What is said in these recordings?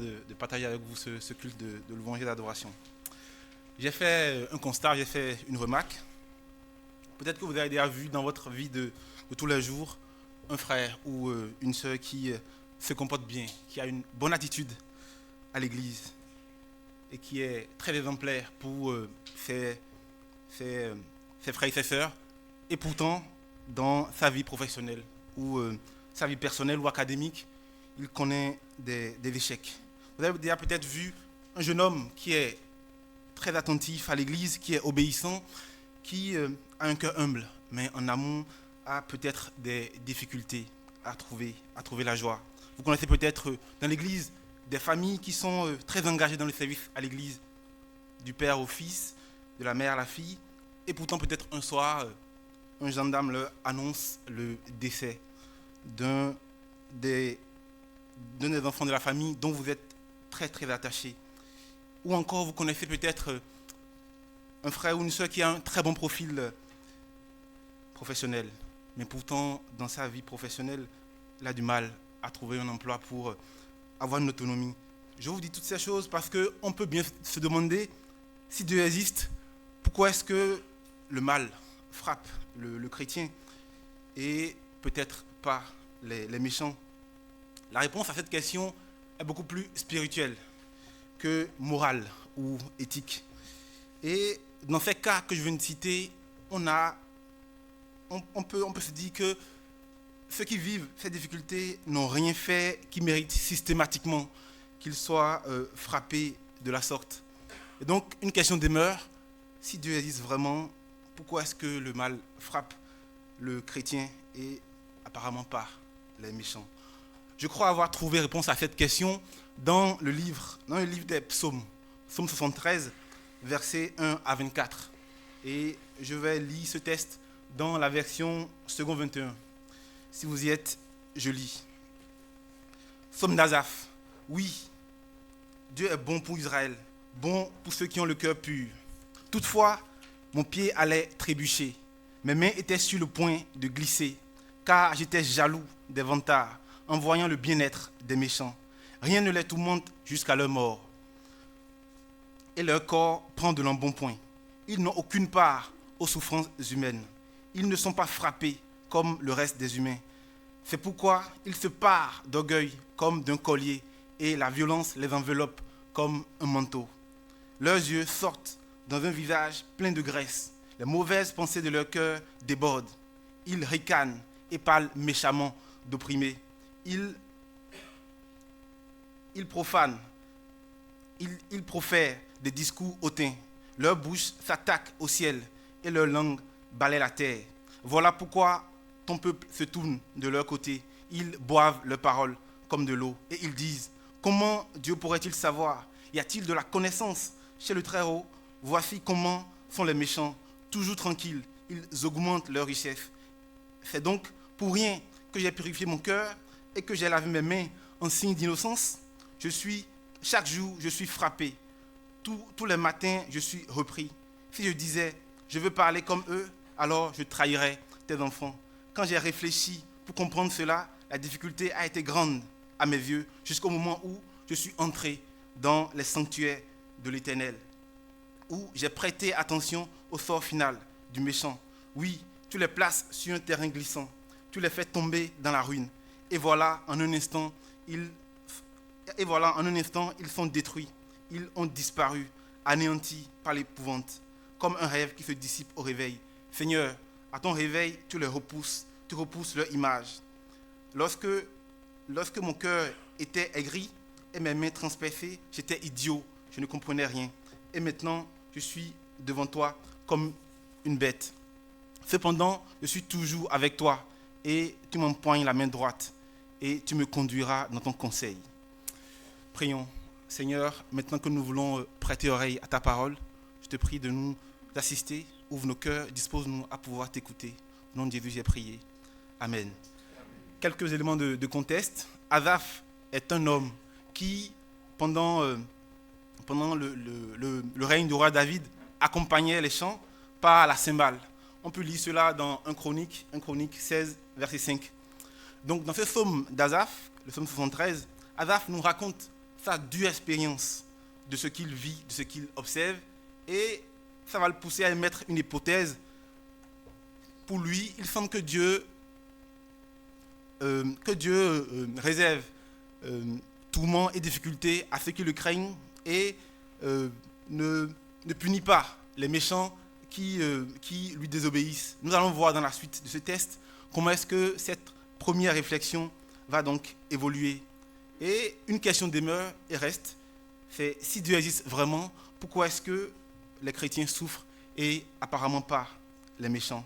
de partager avec vous ce culte de louange et d'adoration. J'ai fait un constat, j'ai fait une remarque. Peut-être que vous avez déjà vu dans votre vie de tous les jours un frère ou une sœur qui se comporte bien, qui a une bonne attitude à l'église et qui est très exemplaire pour ses frères et ses sœurs. Et pourtant, dans sa vie professionnelle ou sa vie personnelle ou académique, il connaît des échecs. Vous avez déjà peut-être vu un jeune homme qui est très attentif à l'église, qui est obéissant, qui a un cœur humble, mais en amont a peut-être des difficultés à trouver la joie. Vous connaissez peut-être dans l'église des familles qui sont très engagées dans le service à l'église, du père au fils, de la mère à la fille, et pourtant peut-être un soir, un gendarme leur annonce le décès d'un des enfants de la famille dont vous êtes très très attaché. Ou encore vous connaissez peut-être un frère ou une soeur qui a un très bon profil professionnel, mais pourtant dans sa vie professionnelle, il a du mal à trouver un emploi pour avoir une autonomie. Je vous dis toutes ces choses parce qu'on peut bien se demander si Dieu existe, pourquoi est-ce que le mal frappe le chrétien et peut-être pas les méchants. La réponse à cette question est beaucoup plus spirituelle que morale ou éthique. Et dans ces cas que je viens de citer, on peut se dire que ceux qui vivent ces difficultés n'ont rien fait qui mérite systématiquement qu'ils soient frappés de la sorte. Et donc, une question demeure, si Dieu existe vraiment, pourquoi est-ce que le mal frappe le chrétien et apparemment pas les méchants? Je crois avoir trouvé réponse à cette question dans le livre des psaumes, psaume 73, versets 1 à 24. Et je vais lire ce texte dans la version second 21. Si vous y êtes, je lis. Psaume d'Asaph. Oui, Dieu est bon pour Israël, bon pour ceux qui ont le cœur pur. Toutefois, mon pied allait trébucher, mes mains étaient sur le point de glisser, car j'étais jaloux des vantards, en voyant le bien-être des méchants. Rien ne les tourmente jusqu'à leur mort. Et leur corps prend de l'embonpoint. Ils n'ont aucune part aux souffrances humaines. Ils ne sont pas frappés comme le reste des humains. C'est pourquoi ils se parent d'orgueil comme d'un collier et la violence les enveloppe comme un manteau. Leurs yeux sortent dans un visage plein de graisse. Les mauvaises pensées de leur cœur débordent. Ils ricanent et parlent méchamment d'opprimés. Ils profanent, ils profèrent des discours hautains. Leur bouche s'attaque au ciel et leur langue balaie la terre. Voilà pourquoi ton peuple se tourne de leur côté. Ils boivent leurs paroles comme de l'eau et ils disent: comment Dieu pourrait-il savoir? Y a-t-il de la connaissance chez le Très-Haut? Voici comment sont les méchants, toujours tranquilles. Ils augmentent leur richesse. C'est donc pour rien que j'ai purifié mon cœur et que j'ai lavé mes mains en signe d'innocence. Chaque jour, je suis frappé. Tous les matins, je suis repris. Si je disais, je veux parler comme eux, alors je trahirais tes enfants. Quand j'ai réfléchi pour comprendre cela, la difficulté a été grande à mes yeux, jusqu'au moment où je suis entré dans les sanctuaires de l'Éternel, où j'ai prêté attention au sort final du méchant. Oui, tu les places sur un terrain glissant, tu les fais tomber dans la ruine. Et voilà, en un instant, ils sont détruits. Ils ont disparu, anéantis par l'épouvante, comme un rêve qui se dissipe au réveil. Seigneur, à ton réveil, tu repousses leur image. Lorsque mon cœur était aigri et mes mains transpercées, j'étais idiot, je ne comprenais rien. Et maintenant, je suis devant toi comme une bête. Cependant, je suis toujours avec toi et tu m'empoignes la main droite et tu me conduiras dans ton conseil. Prions. Seigneur, maintenant que nous voulons prêter oreille à ta parole, je te prie de nous assister, ouvre nos cœurs, dispose-nous à pouvoir t'écouter. Au nom de Jésus, j'ai prié. Amen. Quelques éléments de contexte. Asaph est un homme qui, pendant le règne du roi David, accompagnait les chants par la cymbale. On peut lire cela dans 1 Chronique 16, verset 5. Donc dans ce psaume d'Asaph, le psaume 73, Asaph nous raconte sa dure expérience de ce qu'il vit, de ce qu'il observe, et ça va le pousser à émettre une hypothèse. Pour lui, il semble que Dieu réserve tourments et difficultés à ceux qui le craignent et ne punit pas les méchants qui lui désobéissent. Nous allons voir dans la suite de ce test comment est-ce que cette première réflexion va donc évoluer. Et une question demeure et reste, c'est si Dieu existe vraiment, pourquoi est-ce que les chrétiens souffrent et apparemment pas les méchants?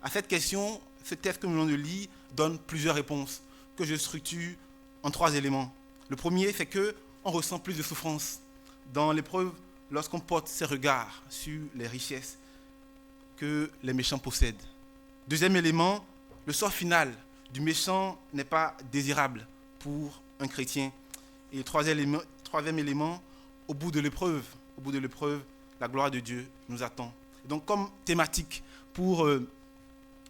À cette question, ce texte que nous venons de lire donne plusieurs réponses que je structure en 3 éléments. Le premier, c'est qu'on ressent plus de souffrance dans l'épreuve lorsqu'on porte ses regards sur les richesses que les méchants possèdent. Deuxième élément, le sort final du méchant n'est pas désirable pour un chrétien. Et le troisième élément, au bout de l'épreuve, la gloire de Dieu nous attend. Et donc, comme thématique pour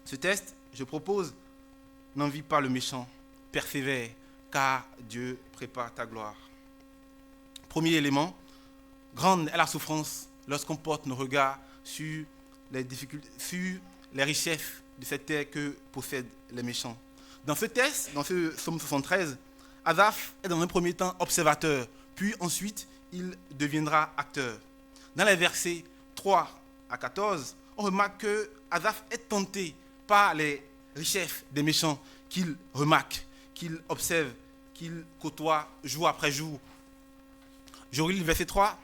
ce test, je propose « N'envie pas le méchant, persévère, car Dieu prépare ta gloire ». Premier élément, grande est la souffrance lorsqu'on porte nos regards sur les difficultés, sur les richesses de cette terre que possèdent les méchants. Dans ce test, dans ce psaume 73, Asaph est dans un premier temps observateur, puis ensuite il deviendra acteur. Dans les versets 3 à 14, on remarque que Asaph est tenté par les richesses des méchants qu'il remarque, qu'il observe, qu'il côtoie jour après jour. Je relis le verset 3.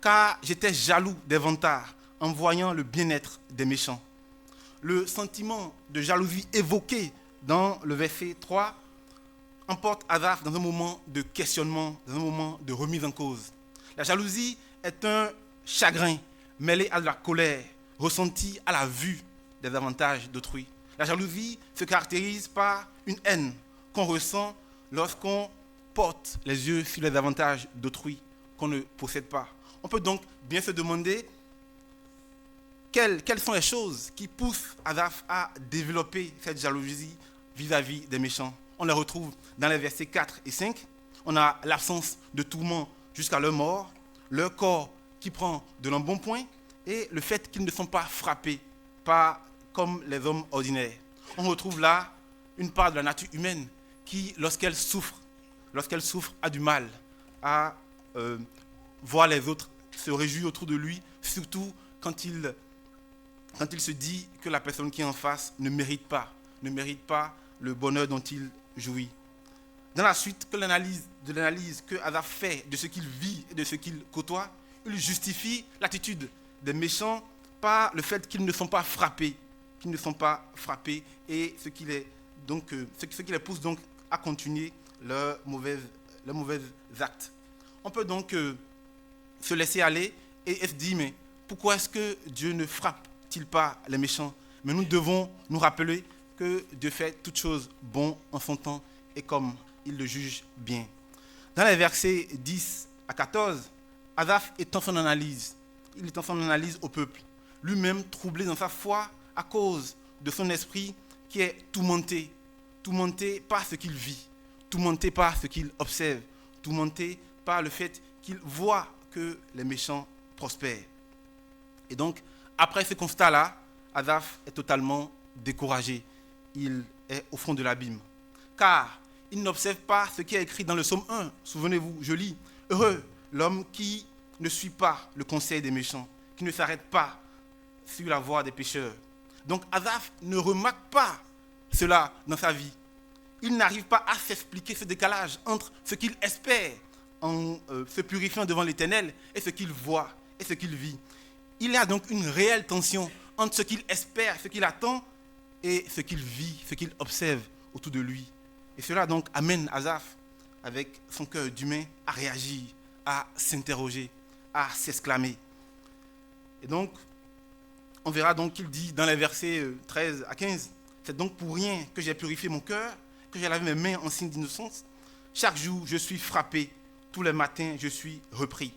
Car j'étais jaloux des vantards en voyant le bien-être des méchants. Le sentiment de jalousie évoqué dans le verset 3 emporte Asaph dans un moment de questionnement, dans un moment de remise en cause. La jalousie est un chagrin mêlé à de la colère, ressenti à la vue des avantages d'autrui. La jalousie se caractérise par une haine qu'on ressent lorsqu'on porte les yeux sur les avantages d'autrui qu'on ne possède pas. On peut donc bien se demander quelles sont les choses qui poussent Asaph à développer cette jalousie vis-à-vis des méchants. On les retrouve dans les versets 4 et 5. On a l'absence de tourment jusqu'à leur mort, leur corps qui prend de l'embonpoint et le fait qu'ils ne sont pas frappés, pas comme les hommes ordinaires. On retrouve là une part de la nature humaine qui, lorsqu'elle souffre, a du mal à voir les autres se réjouir autour de lui, surtout quand il se dit que la personne qui est en face ne mérite pas le bonheur dont il jouit. Dans la suite de l'analyse que Asaph fait de ce qu'il vit et de ce qu'il côtoie, il justifie l'attitude des méchants par le fait qu'ils ne sont pas frappés, et ce qui les pousse donc à continuer leurs mauvais actes. On peut donc se laisser aller et se dire, mais pourquoi est-ce que Dieu ne frappe-t-il pas les méchants? Mais nous devons nous rappeler que Dieu fait toutes choses bon en son temps et comme il le juge bien. Dans les versets 10 à 14, Asaph étend son analyse. Il étend son analyse au peuple, lui-même troublé dans sa foi à cause de son esprit qui est tourmenté par ce qu'il vit, tourmenté par ce qu'il observe, tourmenté par le fait qu'il voit que les méchants prospèrent. Et donc, après ce constat-là, Asaph est totalement découragé. Il est au fond de l'abîme. Car il n'observe pas ce qui est écrit dans le psaume 1. Souvenez-vous, je lis. Heureux l'homme qui ne suit pas le conseil des méchants, qui ne s'arrête pas sur la voie des pécheurs. Donc Asaph ne remarque pas cela dans sa vie. Il n'arrive pas à s'expliquer ce décalage entre ce qu'il espère en se purifiant devant l'Éternel et ce qu'il voit et ce qu'il vit. Il y a donc une réelle tension entre ce qu'il espère, ce qu'il attend et ce qu'il vit, ce qu'il observe autour de lui. Et cela donc amène Asaph, avec son cœur d'humain, à réagir, à s'interroger, à s'exclamer. Et donc, on verra donc qu'il dit dans les versets 13 à 15, « C'est donc pour rien que j'ai purifié mon cœur, que j'ai lavé mes mains en signe d'innocence. Chaque jour, je suis frappé, tous les matins, je suis repris. »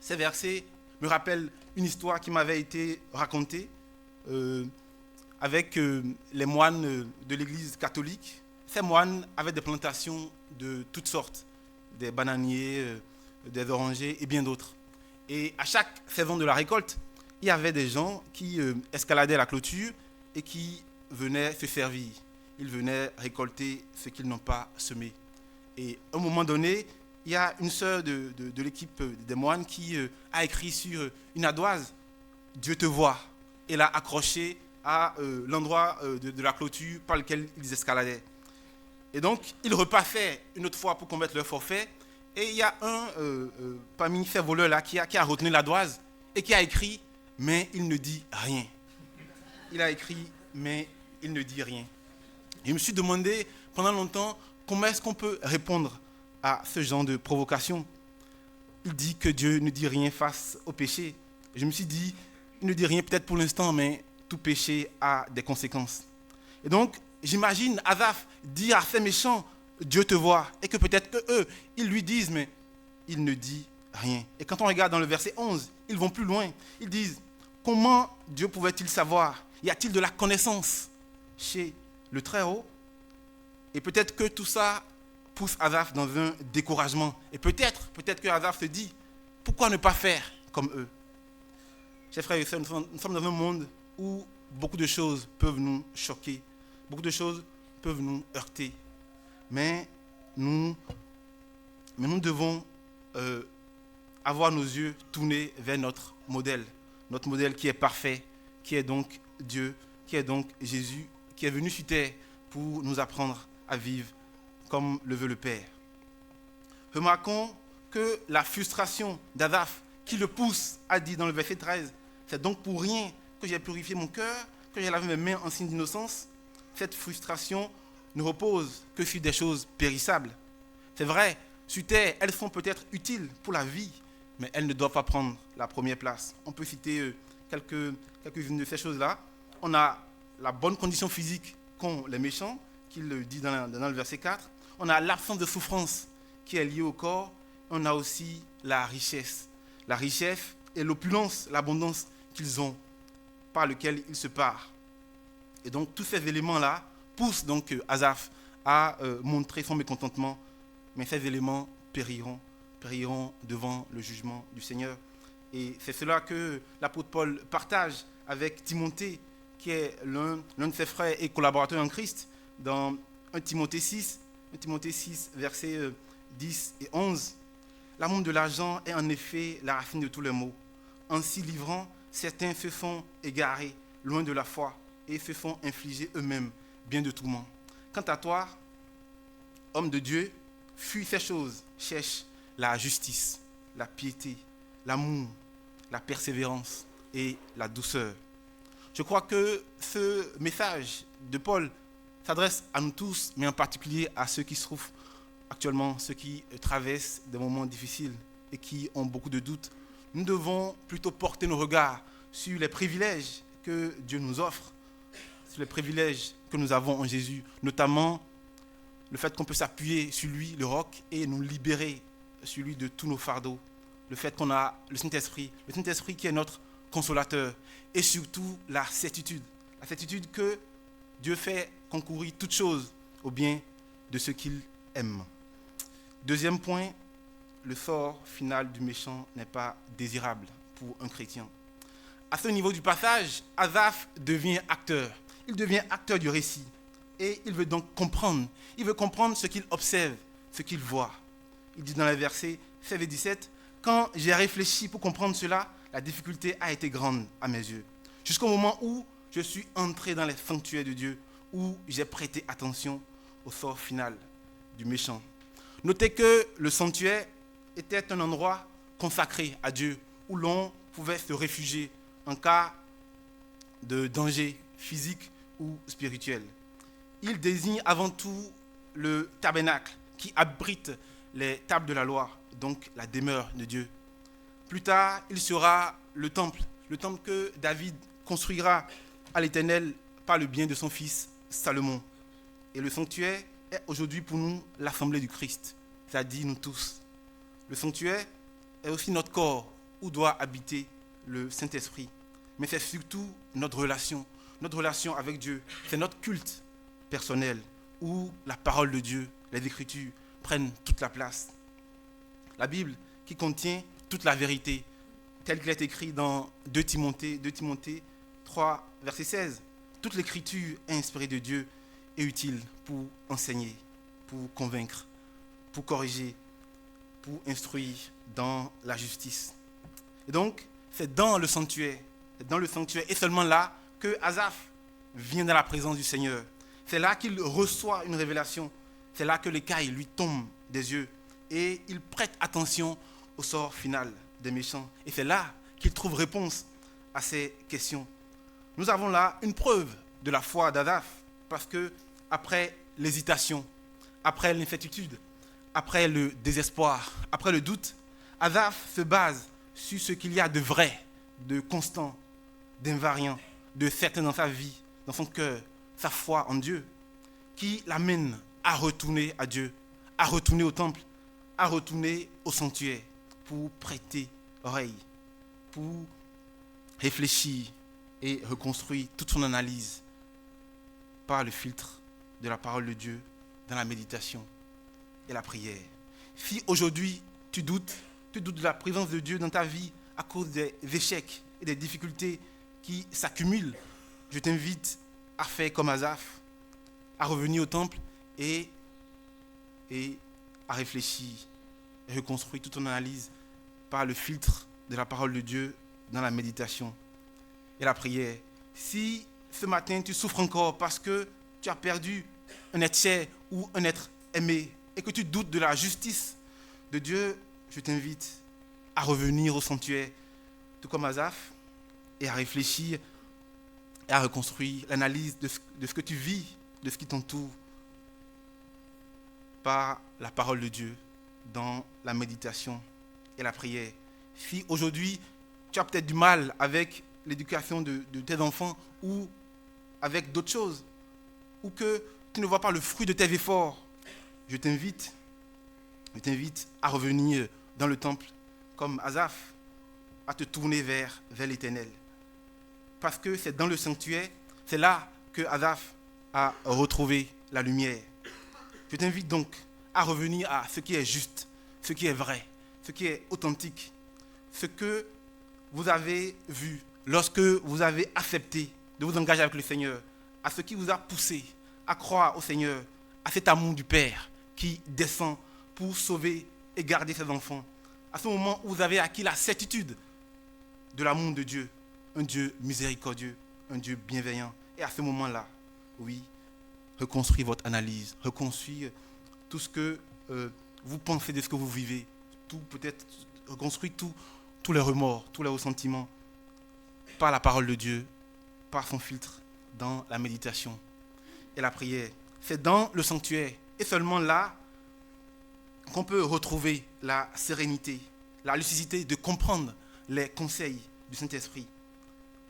Ces versets me rappellent une histoire qui m'avait été racontée avec les moines de l'église catholique. Ces moines avaient des plantations de toutes sortes, des bananiers, des orangers et bien d'autres. Et à chaque saison de la récolte, il y avait des gens qui escaladaient la clôture et qui venaient se servir. Ils venaient récolter ce qu'ils n'ont pas semé. Et à un moment donné, il y a une sœur de l'équipe des moines qui a écrit sur une ardoise « Dieu te voit » et l'a accroché à l'endroit de la clôture par lequel ils escaladaient. Et donc, ils repassaient une autre fois pour commettre leur forfait. Et il y a un parmi ces voleurs-là qui a retenu l'ardoise et qui a écrit « Mais il ne dit rien ». Il a écrit « Mais il ne dit rien ». Je me suis demandé pendant longtemps comment est-ce qu'on peut répondre à ce genre de provocation. Il dit que Dieu ne dit rien face au péché. Je me suis dit, il ne dit rien peut-être pour l'instant, mais tout péché a des conséquences. Et donc, j'imagine Asaph dire à ces méchants, Dieu te voit, et que peut-être qu'eux, ils lui disent, mais il ne dit rien. Et quand on regarde dans le verset 11, ils vont plus loin. Ils disent, comment Dieu pouvait-il savoir? Y a-t-il de la connaissance chez le Très-Haut? Et peut-être que tout ça pousse Asaph dans un découragement. Et peut-être que Asaph se dit, pourquoi ne pas faire comme eux? Chers frères et sœurs, nous sommes dans un monde où beaucoup de choses peuvent nous choquer, beaucoup de choses peuvent nous heurter. Mais nous devons avoir nos yeux tournés vers notre modèle qui est parfait, qui est donc Dieu, qui est donc Jésus, qui est venu sur terre pour nous apprendre à vivre comme le veut le Père. Remarquons que la frustration d'Asaph qui le pousse à dire dans le verset 13, c'est donc pour rien que j'ai purifié mon cœur, que j'ai lavé mes mains en signe d'innocence. Cette frustration ne repose que sur des choses périssables. C'est vrai, sur terre, elles sont peut-être utiles pour la vie, mais elles ne doivent pas prendre la première place. On peut citer quelques-unes de ces choses-là. On a la bonne condition physique qu'ont les méchants, qu'il dit dans le verset 4. On a l'absence de souffrance qui est liée au corps. On a aussi la richesse. La richesse et l'opulence, l'abondance qu'ils ont, par lequel ils se parent. Et donc, tous ces éléments-là poussent donc Asaph à montrer son mécontentement. Mais ces éléments périront devant le jugement du Seigneur. Et c'est cela que l'apôtre Paul partage avec Timothée, qui est l'un de ses frères et collaborateurs en Christ, dans 1 Timothée 6, versets 10 et 11. L'amour de l'argent est en effet la racine de tous les maux. En s'y livrant, certains se sont égarés, loin de la foi, et se sont infligés eux-mêmes bien de tourments. Quant à toi, homme de Dieu, fuis ces choses, cherche la justice, la piété, l'amour, la persévérance et la douceur. Je crois que ce message de Paul s'adresse à nous tous, mais en particulier à ceux qui se trouvent actuellement, ceux qui traversent des moments difficiles et qui ont beaucoup de doutes. Nous devons plutôt porter nos regards sur les privilèges que Dieu nous offre, sur les privilèges que nous avons en Jésus, notamment le fait qu'on peut s'appuyer sur lui, le roc, et nous libérer sur lui de tous nos fardeaux. Le fait qu'on a le Saint-Esprit qui est notre consolateur, et surtout la certitude que Dieu fait concourir toutes choses au bien de ceux qu'il aime. Deuxième point, le sort final du méchant n'est pas désirable pour un chrétien. À ce niveau du passage, Asaph devient acteur. Il devient acteur du récit. Et il veut donc comprendre. Il veut comprendre ce qu'il observe, ce qu'il voit. Il dit dans les versets 16 et 17, « Quand j'ai réfléchi pour comprendre cela, la difficulté a été grande à mes yeux. Jusqu'au moment où je suis entré dans les sanctuaires de Dieu, où j'ai prêté attention au sort final du méchant. » Notez que le sanctuaire était un endroit consacré à Dieu, où l'on pouvait se réfugier en cas de danger physique ou spirituel. Il désigne avant tout le tabernacle qui abrite les tables de la loi, donc la demeure de Dieu. Plus tard, il sera le temple que David construira à l'Éternel par le bien de son fils Salomon. Et le sanctuaire est aujourd'hui pour nous l'assemblée du Christ, c'est-à-dire nous tous. Le sanctuaire est aussi notre corps où doit habiter le Saint-Esprit. Mais c'est surtout notre relation avec Dieu. C'est notre culte personnel où la parole de Dieu, les Écritures prennent toute la place. la Bible, qui contient toute la vérité, tel qu'il est écrit dans 2 Timothée 3, verset 16. Toute l'écriture est inspirée de Dieu et utile pour enseigner, pour convaincre, pour corriger, pour instruire dans la justice. Et donc, c'est dans le sanctuaire et seulement là que Asaph vient dans la présence du Seigneur. C'est là qu'il reçoit une révélation. C'est là que l'écaille lui tombe des yeux et il prête attention au sort final des méchants. Et c'est là qu'il trouve réponse à ces questions. Nous avons là une preuve de la foi d'Asaph, parce que après l'hésitation, après l'incertitude, après le désespoir, après le doute, Asaph se base sur ce qu'il y a de vrai, de constant, d'invariant, de certain dans sa vie, dans son cœur, sa foi en Dieu, qui l'amène à retourner à Dieu, à retourner au temple, à retourner au sanctuaire pour prêter oreille, pour réfléchir et reconstruire toute son analyse par le filtre de la parole de Dieu dans la méditation et la prière. Si aujourd'hui tu doutes de la présence de Dieu dans ta vie à cause des échecs et des difficultés qui s'accumulent, je t'invite à faire comme Asaph, à revenir au temple et à réfléchir et reconstruire toute ton analyse par le filtre de la parole de Dieu dans la méditation et la prière. Si ce matin tu souffres encore parce que tu as perdu un être cher ou un être aimé et que tu doutes de la justice de Dieu, je t'invite à revenir au sanctuaire, tout comme Asaph, et à réfléchir et à reconstruire l'analyse de ce que tu vis, de ce qui t'entoure, par la parole de Dieu, dans la méditation et la prière. Si aujourd'hui, tu as peut-être du mal avec l'éducation de tes enfants ou avec d'autres choses, ou que tu ne vois pas le fruit de tes efforts, je t'invite à revenir dans le temple, comme Asaph, à te tourner vers l'Éternel. Parce que c'est dans le sanctuaire, c'est là que Asaph a retrouvé la lumière. Je t'invite donc à revenir à ce qui est juste, ce qui est vrai, ce qui est authentique, ce que vous avez vu lorsque vous avez accepté de vous engager avec le Seigneur, à ce qui vous a poussé à croire au Seigneur, à cet amour du Père qui descend pour sauver et garder ses enfants. À ce moment où vous avez acquis la certitude de l'amour de Dieu, un Dieu miséricordieux, un Dieu bienveillant. Et à ce moment-là, oui, reconstruire votre analyse, reconstruire tout ce que vous pensez de ce que vous vivez, tout peut-être reconstruire tous les remords, tous les ressentiments, par la parole de Dieu, par son filtre, dans la méditation et la prière. C'est dans le sanctuaire et seulement là qu'on peut retrouver la sérénité, la lucidité de comprendre les conseils du Saint-Esprit.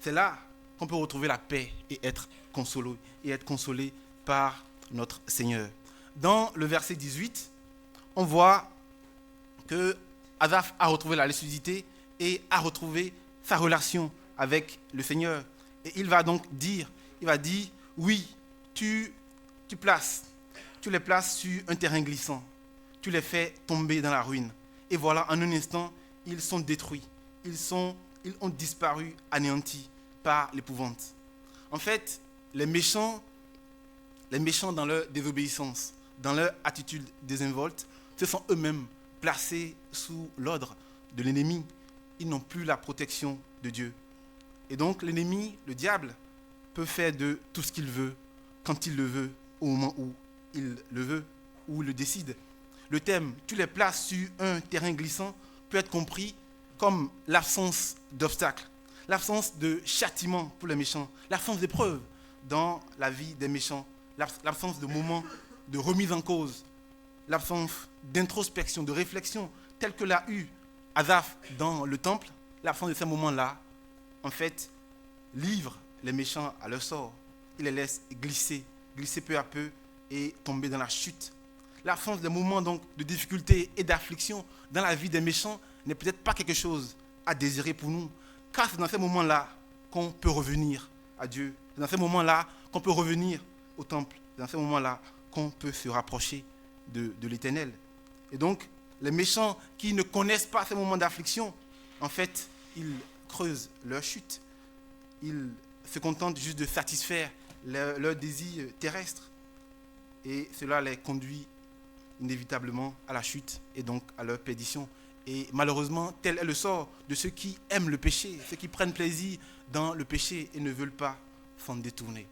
C'est là qu'on peut retrouver la paix et être consolé par notre Seigneur. Dans le verset 18, on voit que Asaph a retrouvé la lucidité et a retrouvé sa relation avec le Seigneur. Et il va donc dire, oui, tu les places sur un terrain glissant. Tu les fais tomber dans la ruine. Et voilà, en un instant, ils sont détruits. Ils ont disparu, anéantis par l'épouvante. En fait, les méchants dans leur désobéissance, dans leur attitude désinvolte, se sont eux-mêmes placés sous l'ordre de l'ennemi. Ils n'ont plus la protection de Dieu. Et donc l'ennemi, le diable, peut faire de tout ce qu'il veut, quand il le veut, au moment où il le veut, ou le décide. Le thème, tu les places sur un terrain glissant, peut être compris comme l'absence d'obstacles, l'absence de châtiment pour les méchants, l'absence d'épreuves dans la vie des méchants, l'absence de moments de remise en cause, l'absence d'introspection, de réflexion, telle que l'a eu Asaph dans le temple. L'absence de ces moments-là, en fait, livre les méchants à leur sort. Il les laisse glisser peu à peu et tomber dans la chute. L'absence des moments donc de difficulté et d'affliction dans la vie des méchants n'est peut-être pas quelque chose à désirer pour nous, car c'est dans ces moments-là qu'on peut revenir à Dieu. C'est dans ces moments-là qu'on peut revenir au temple. C'est dans ces moments-là qu'on peut se rapprocher de l'Éternel. Et donc, Les méchants qui ne connaissent pas ces moments d'affliction, en fait, ils creusent leur chute. Ils se contentent juste de satisfaire leurs désirs terrestres. Et cela les conduit inévitablement à la chute et donc à leur perdition. Et malheureusement, tel est le sort de ceux qui aiment le péché, ceux qui prennent plaisir dans le péché et ne veulent pas s'en détourner.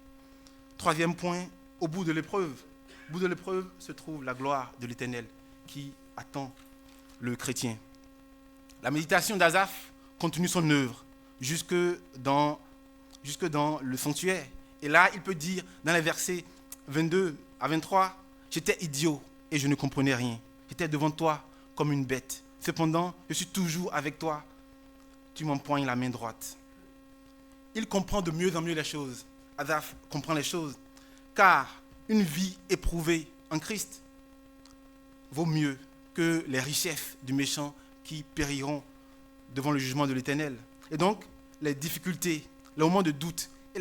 Troisième point, au bout de l'épreuve se trouve la gloire de l'Éternel qui attend le chrétien. La méditation d'Asaph continue son œuvre jusque dans le sanctuaire. Et là, il peut dire dans les versets 22 à 23, « J'étais idiot et je ne comprenais rien. J'étais devant toi comme une bête. Cependant, je suis toujours avec toi. Tu m'empoignes la main droite. » Il comprend de mieux en mieux les choses. Asaph comprend les choses. Car une vie éprouvée en Christ vaut mieux que les richesses du méchant qui périront devant le jugement de l'Éternel. Et donc, les difficultés, les moments de doute et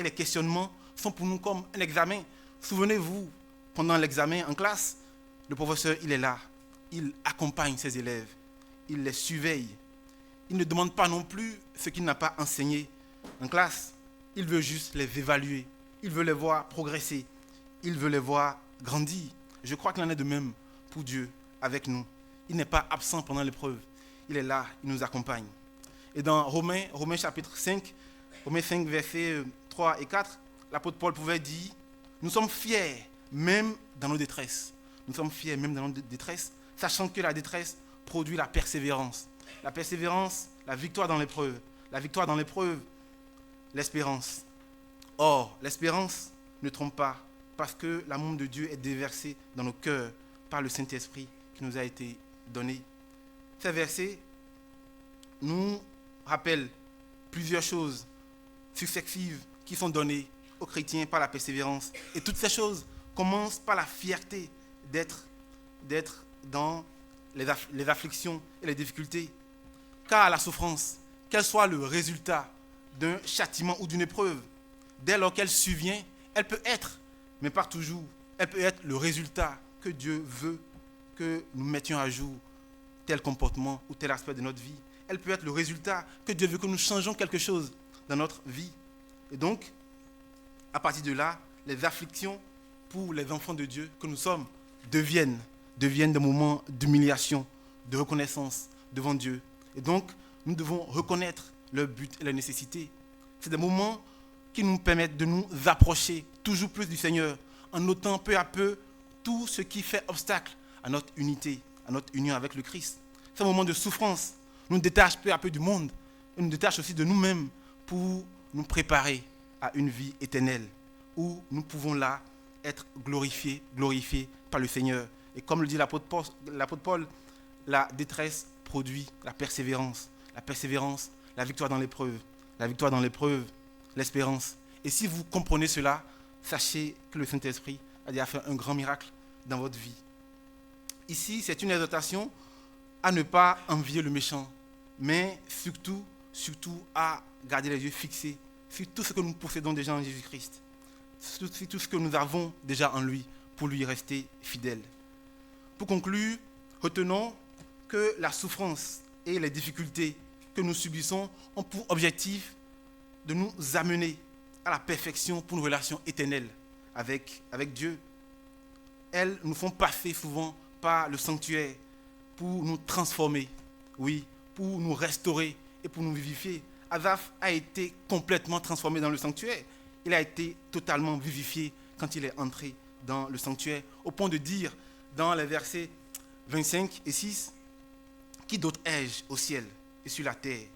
les questionnements sont pour nous comme un examen. Souvenez-vous, pendant l'examen en classe, le professeur, il est là. Il accompagne ses élèves. Il les surveille. Il ne demande pas non plus ce qu'il n'a pas enseigné en classe. Il veut juste les évaluer. Il veut les voir progresser. Il veut les voir grandir. Je crois qu'il en est de même pour Dieu avec nous. Il n'est pas absent pendant l'épreuve. Il est là, il nous accompagne. Et dans Romains chapitre 5, Romains 5, versets 3 et 4, l'apôtre Paul pouvait dire, nous sommes fiers même dans nos détresses. Nous sommes fiers même dans nos détresses, sachant que la détresse produit la persévérance. La persévérance, la victoire dans l'épreuve. La victoire dans l'épreuve, l'espérance. Or, l'espérance ne trompe pas, parce que l'amour de Dieu est déversé dans nos cœurs par le Saint-Esprit qui nous a été donné. Ces versets nous rappellent plusieurs choses successives qui sont données aux chrétiens par la persévérance. Et toutes ces choses commencent par la fierté d'être dans les afflictions et les difficultés. Car la souffrance, qu'elle soit le résultat d'un châtiment ou d'une épreuve, dès lors qu'elle survient, elle peut être, mais pas toujours, elle peut être le résultat que Dieu veut que nous mettions à jour tel comportement ou tel aspect de notre vie. Elle peut être le résultat que Dieu veut que nous changeons quelque chose dans notre vie. Et donc, à partir de là, les afflictions pour les enfants de Dieu que nous sommes deviennent des moments d'humiliation, de reconnaissance devant Dieu. Et donc, nous devons reconnaître leur but et leur nécessité. C'est des moments qui nous permettent de nous approcher toujours plus du Seigneur, en notant peu à peu tout ce qui fait obstacle à notre unité, à notre union avec le Christ. C'est un moment de souffrance. Nous détachons peu à peu du monde, et nous détachons aussi de nous-mêmes pour nous préparer à une vie éternelle, où nous pouvons là être glorifiés par le Seigneur. Et comme le dit l'apôtre Paul, la détresse produit la persévérance, la victoire dans l'épreuve, l'espérance. Et si vous comprenez cela, sachez que le Saint-Esprit a déjà fait un grand miracle dans votre vie. Ici, c'est une exhortation à ne pas envier le méchant, mais surtout à garder les yeux fixés sur tout ce que nous possédons déjà en Jésus-Christ, sur tout ce que nous avons déjà en lui, pour lui rester fidèles. Pour conclure, retenons que la souffrance et les difficultés que nous subissons ont pour objectif de nous amener à la perfection pour une relation éternelle avec Dieu. Elles nous font passer souvent par le sanctuaire pour nous transformer, oui, pour nous restaurer et pour nous vivifier. Asaph a été complètement transformé dans le sanctuaire. Il a été totalement vivifié quand il est entré dans le sanctuaire, au point de dire dans les versets 25 et 6, « Qui d'autre ai-je au ciel et sur la terre?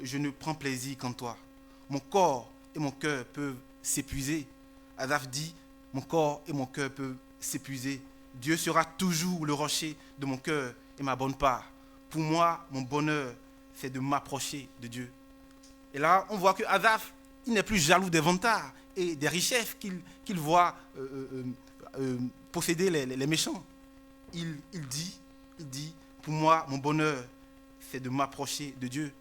Je ne prends plaisir qu'en toi. Mon corps et mon cœur peuvent s'épuiser. » Asaph dit, « Mon corps et mon cœur peuvent s'épuiser. Dieu sera toujours le rocher de mon cœur et ma bonne part. Pour moi, mon bonheur, c'est de m'approcher de Dieu. » Et là, on voit que Asaph, il n'est plus jaloux des vantards et des richesses qu'il voit posséder les méchants. Il dit, pour moi, mon bonheur, c'est de m'approcher de Dieu.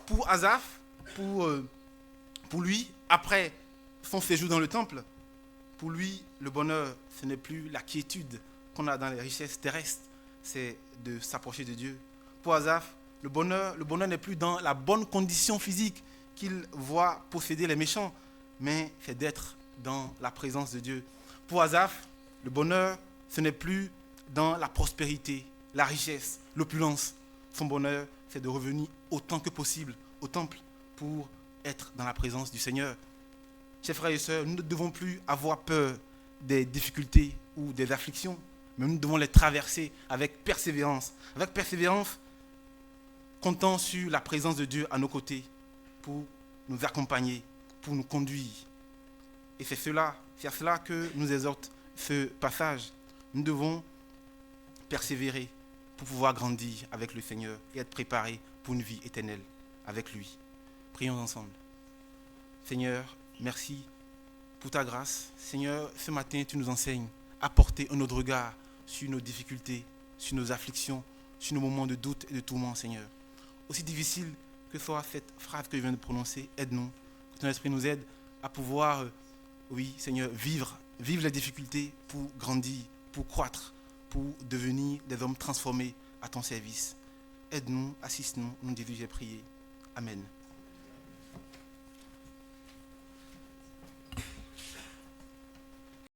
Pour Asaph, pour lui, après son séjour dans le temple, pour lui, le bonheur, ce n'est plus la quiétude qu'on a dans les richesses terrestres, c'est de s'approcher de Dieu. Pour Asaph, le bonheur n'est plus dans la bonne condition physique qu'il voit posséder les méchants, mais c'est d'être dans la présence de Dieu. Pour Asaph, le bonheur, ce n'est plus dans la prospérité, la richesse, l'opulence. Son bonheur, c'est de revenir autant que possible au temple pour être dans la présence du Seigneur. Chers frères et sœurs, nous ne devons plus avoir peur des difficultés ou des afflictions, mais nous devons les traverser avec persévérance. Avec persévérance, comptant sur la présence de Dieu à nos côtés pour nous accompagner, pour nous conduire. Et c'est à cela que nous exhorte ce passage. Nous devons persévérer pour pouvoir grandir avec le Seigneur et être préparés pour une vie éternelle avec lui. Prions ensemble. Seigneur, merci pour ta grâce. Seigneur, ce matin, tu nous enseignes à porter un autre regard sur nos difficultés, sur nos afflictions, sur nos moments de doute et de tourment, Seigneur. Aussi difficile que soit cette phrase que je viens de prononcer, aide-nous. Que ton esprit nous aide à pouvoir, oui, Seigneur, vivre les difficultés pour grandir, pour croître, pour devenir des hommes transformés à ton service. Aide-nous, assiste-nous, nous disons j'ai prié. Amen.